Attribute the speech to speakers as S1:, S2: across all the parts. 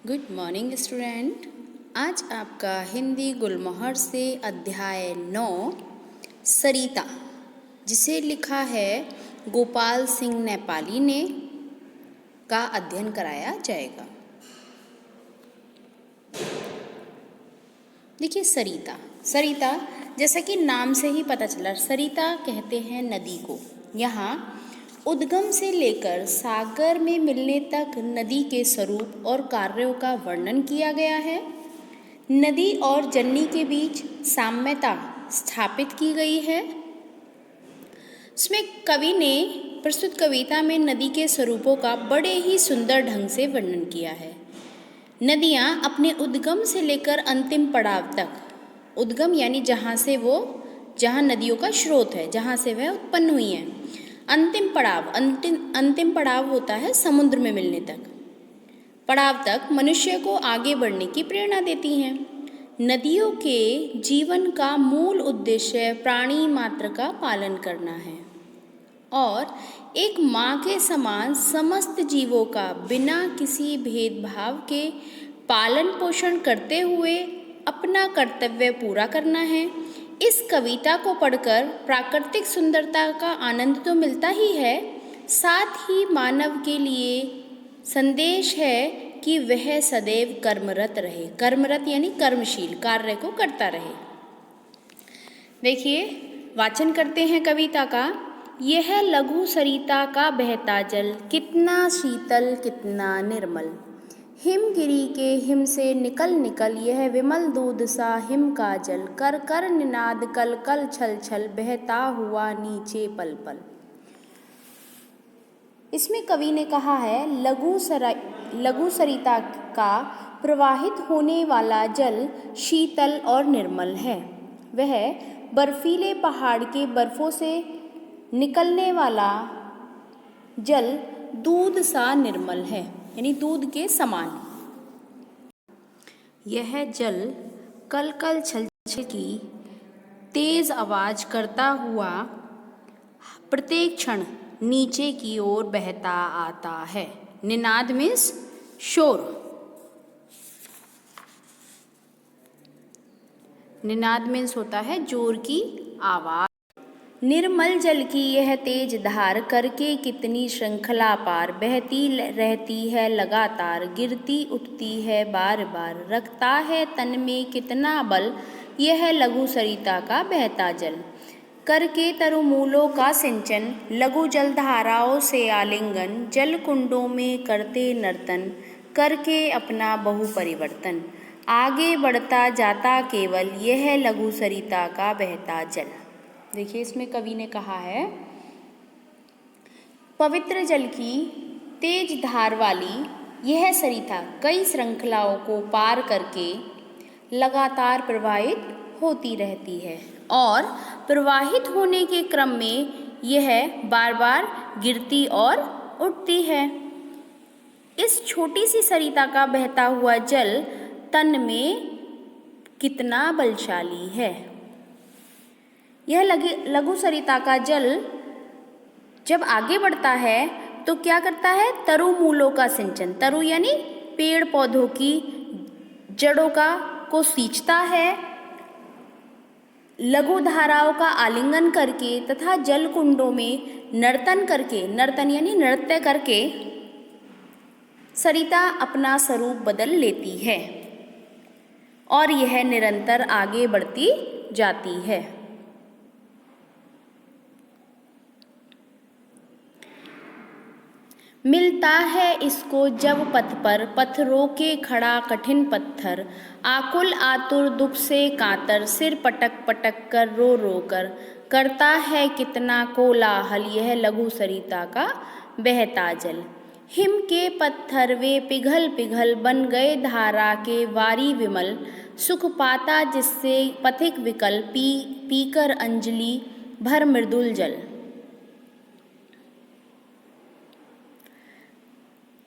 S1: Good morning student. आज आपका हिंदी गुलमोहर से अध्याय 9 सरिता, जिसे लिखा है गोपाल सिंह नेपाली ने, का अध्ययन कराया जाएगा। देखिए सरिता सरिता जैसा कि नाम से ही पता चला, सरिता कहते हैं नदी को। यहाँ उद्गम से लेकर सागर में मिलने तक नदी के स्वरूप और कार्यों का वर्णन किया गया है। नदी और जननी के बीच साम्यता स्थापित की गई है। इसमें कवि ने प्रस्तुत कविता में नदी के स्वरूपों का बड़े ही सुंदर ढंग से वर्णन किया है। नदियाँ अपने उद्गम से लेकर अंतिम पड़ाव तक, उद्गम यानी जहाँ नदियों का स्रोत है, जहाँ से वह उत्पन्न हुई हैं, अंतिम पड़ाव होता है समुद्र में मिलने तक, पड़ाव तक मनुष्य को आगे बढ़ने की प्रेरणा देती हैं। नदियों के जीवन का मूल उद्देश्य प्राणी मात्र का पालन करना है और एक माँ के समान समस्त जीवों का बिना किसी भेदभाव के पालन पोषण करते हुए अपना कर्तव्य पूरा करना है। इस कविता को पढ़कर प्राकृतिक सुंदरता का आनंद तो मिलता ही है, साथ ही मानव के लिए संदेश है कि वह सदैव कर्मरत रहे। कर्मरत यानी कर्मशील, कार्य को करता रहे। देखिए, वाचन करते हैं कविता का। यह लघु सरिता का बहता जल, कितना शीतल कितना निर्मल। हिमगिरी के हिम से निकल निकल, यह विमल दूध सा हिम का जल। कर कर निनाद कल कल छल छल, बहता हुआ नीचे पल पल। इसमें कवि ने कहा है लघु सरिता का प्रवाहित होने वाला जल शीतल और निर्मल है। वह बर्फीले पहाड़ के बर्फों से निकलने वाला जल दूध सा निर्मल है, यानी दूध के समान। यह जल कल कल छल छल की तेज आवाज करता हुआ प्रत्येक क्षण नीचे की ओर बहता आता है। निनाद मीन्स शोर। निनाद मीन्स होता है जोर की आवाज। निर्मल जल की यह तेज धार, करके कितनी श्रृंखला पार। बहती रहती है लगातार, गिरती उठती है बार बार। रखता है तन में कितना बल, यह लघु सरिता का बहता जल। करके तरुमूलों का सिंचन, लघु जलधाराओं से आलिंगन। जल कुंडों में करते नर्तन, करके अपना बहु परिवर्तन। आगे बढ़ता जाता केवल, यह लघु सरिता का बहता जल। देखिए, इसमें कवि ने कहा है पवित्र जल की तेज धार वाली यह सरिता कई श्रृंखलाओं को पार करके लगातार प्रवाहित होती रहती है और प्रवाहित होने के क्रम में यह बार बार गिरती और उठती है। इस छोटी सी सरिता का बहता हुआ जल तन में कितना बलशाली है। यह लघु सरिता का जल जब आगे बढ़ता है तो क्या करता है? तरु मूलों का सिंचन। तरु यानी पेड़ पौधों की जड़ों को सींचता है। लघु धाराओं का आलिंगन करके तथा जल कुंडों में नर्तन करके, नर्तन यानी नृत्य करके सरिता अपना स्वरूप बदल लेती है और यह निरंतर आगे बढ़ती जाती है। मिलता है इसको जब पथ पर, पथ रोके खड़ा कठिन पत्थर। आकुल आतुर दुख से कातर, सिर पटक पटक कर रो रो कर। करता है कितना कोलाहल, यह लघु सरिता का बहता जल। हिम के पत्थर वे पिघल पिघल, बन गए धारा के वारी विमल। सुख पाता जिससे पथिक विकल, पीकर अंजलि भर मृदुल जल।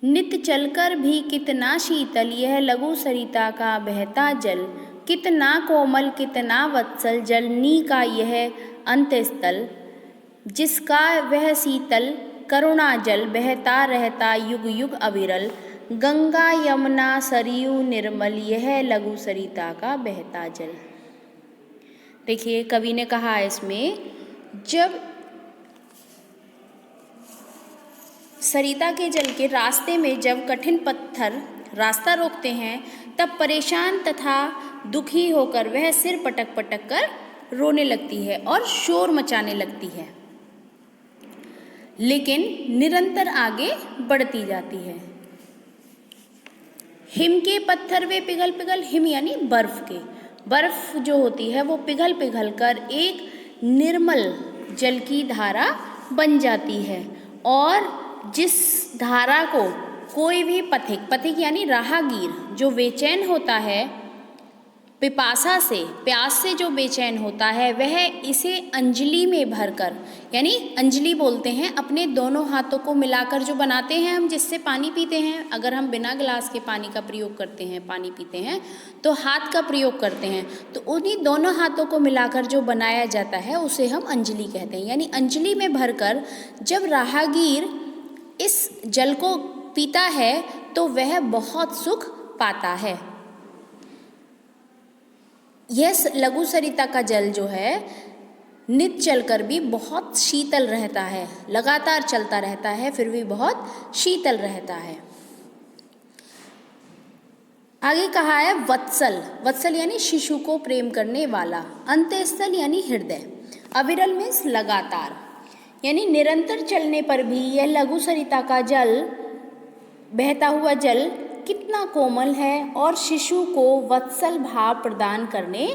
S1: नित चलकर भी कितना शीतल, यह लघु सरिता का बहता जल। कितना कोमल कितना वत्सल, जलनी का यह अंतस्थल। जिसका वह शीतल करुणा जल, बहता रहता युग युग अविरल। गंगा यमुना सरयू निर्मल यह लघु सरिता का बहता जल। देखिए कवि ने कहा है इसमें, जब सरिता के जल के रास्ते में जब कठिन पत्थर रास्ता रोकते हैं, तब परेशान तथा दुखी होकर वह सिर पटक पटक कर रोने लगती है और शोर मचाने लगती है, लेकिन निरंतर आगे बढ़ती जाती है। हिम के पत्थर वे पिघल पिघल, हिम यानी बर्फ के, बर्फ जो होती है वो पिघल पिघल कर एक निर्मल जल की धारा बन जाती है, और जिस धारा को कोई भी पथिक यानी राहगीर जो बेचैन होता है, पिपासा से, प्यास से जो बेचैन होता है, वह इसे अंजलि में भरकर, यानी अंजलि बोलते हैं अपने दोनों हाथों को मिलाकर जो बनाते हैं हम, जिससे पानी पीते हैं। अगर हम बिना गिलास के पानी का प्रयोग करते हैं, पानी पीते हैं तो हाथ का प्रयोग करते हैं, तो उन्हीं दोनों हाथों को मिलाकर जो बनाया जाता है उसे हम अंजलि कहते हैं। यानी अंजलि में भरकर जब राहगीर इस जल को पीता है तो वह बहुत सुख पाता है। यह लघु सरिता का जल जो है नित चलकर भी बहुत शीतल रहता है, लगातार चलता रहता है फिर भी बहुत शीतल रहता है। आगे कहा है वत्सल, वत्सल यानी शिशु को प्रेम करने वाला, अंतस्थल यानी हृदय, अविरल मीन्स लगातार, यानी निरंतर चलने पर भी यह लघु सरिता का जल, बहता हुआ जल कितना कोमल है और शिशु को वत्सल भाव प्रदान करने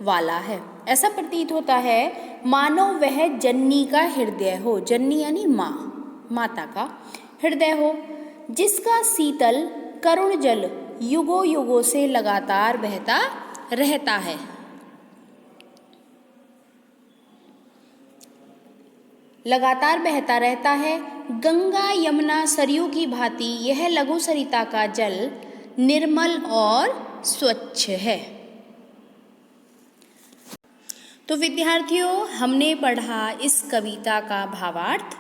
S1: वाला है। ऐसा प्रतीत होता है मानो वह जननी का हृदय हो, जननी यानी माँ, माता का हृदय हो, जिसका शीतल करुण जल युगों युगों से लगातार बहता रहता है। लगातार बहता रहता है। गंगा यमुना सरयू की भांति यह लघु सरिता का जल निर्मल और स्वच्छ है। तो विद्यार्थियों, हमने पढ़ा इस कविता का भावार्थ।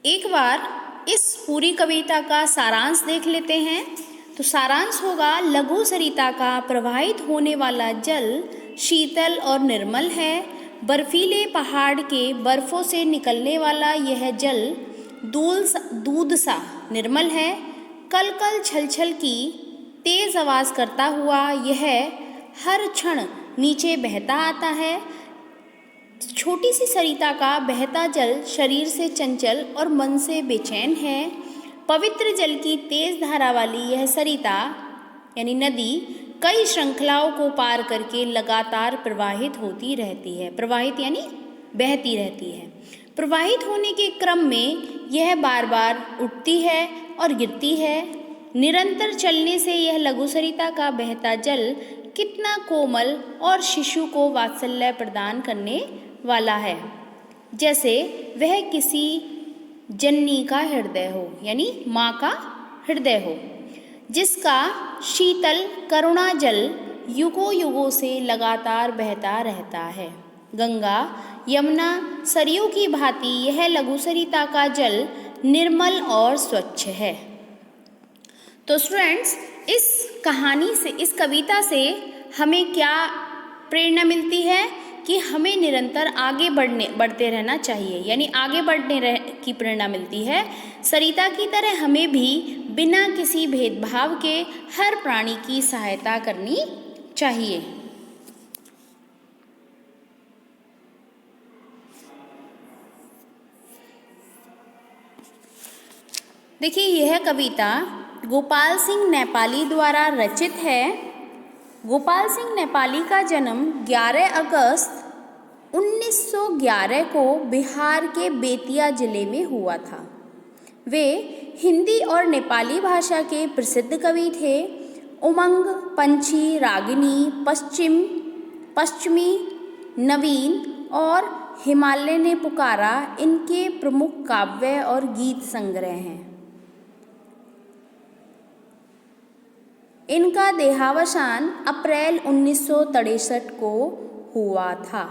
S1: एक बार इस पूरी कविता का सारांश देख लेते हैं। तो सारांश होगा, लघु सरिता का प्रवाहित होने वाला जल शीतल और निर्मल है। बर्फीले पहाड़ के बर्फों से निकलने वाला यह जल दूध सा निर्मल है। कल कल छल छल की तेज आवाज़ करता हुआ यह हर क्षण नीचे बहता आता है। छोटी सी सरिता का बहता जल शरीर से चंचल और मन से बेचैन है। पवित्र जल की तेज धारा वाली यह सरिता यानी नदी कई श्रृंखलाओं को पार करके लगातार प्रवाहित होती रहती है। प्रवाहित यानी बहती रहती है। प्रवाहित होने के क्रम में यह बार बार उठती है और गिरती है। निरंतर चलने से यह लघु सरिता का बहता जल कितना कोमल और शिशु को वात्सल्य प्रदान करने वाला है, जैसे वह किसी जननी का हृदय हो, यानी माँ का हृदय हो, जिसका शीतल करुणा जल युगों युगों से लगातार बहता रहता है। गंगा यमुना सरयू की भांति यह लघु सरिता का जल निर्मल और स्वच्छ है। तो स्टूडेंट्स, इस कहानी से, इस कविता से हमें क्या प्रेरणा मिलती है कि हमें निरंतर आगे बढ़ते रहना चाहिए, यानी आगे बढ़ने की प्रेरणा मिलती है। सरिता की तरह हमें भी बिना किसी भेदभाव के हर प्राणी की सहायता करनी चाहिए। देखिए, यह कविता गोपाल सिंह नेपाली द्वारा रचित है। गोपाल सिंह नेपाली का जन्म 11 अगस्त 1911 को बिहार के बेतिया जिले में हुआ था। वे हिंदी और नेपाली भाषा के प्रसिद्ध कवि थे। उमंग, पंछी, रागिनी, पश्चिमी, नवीन और हिमालय ने पुकारा इनके प्रमुख काव्य और गीत संग्रह हैं। इनका देहावसान अप्रैल 1963 को हुआ था।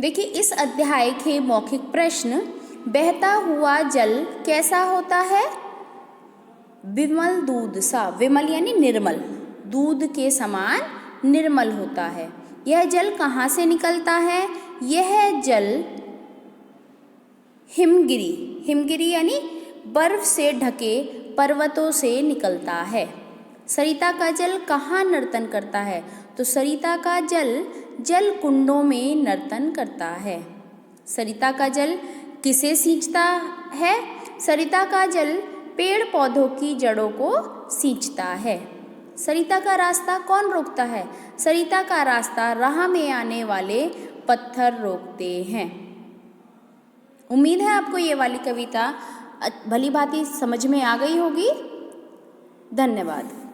S1: देखिए इस अध्याय के मौखिक प्रश्न, बहता हुआ जल कैसा होता है? विमल दूध सा, विमल यानी निर्मल, दूध के समान निर्मल होता है। यह जल कहाँ से निकलता है? यह जल हिमगिरी, हिमगिरी यानी बर्फ से ढके पर्वतों से निकलता है। सरिता का जल कहाँ नर्तन करता है? तो सरिता का जल जल कुंडों में नर्तन करता है। सरिता का जल किसे सींचता है? सरिता का जल पेड़ पौधों की जड़ों को सींचता है। सरिता का रास्ता कौन रोकता है? सरिता का रास्ता राह में आने वाले पत्थर रोकते हैं। उम्मीद है आपको ये वाली कविता भली भांति समझ में आ गई होगी। धन्यवाद।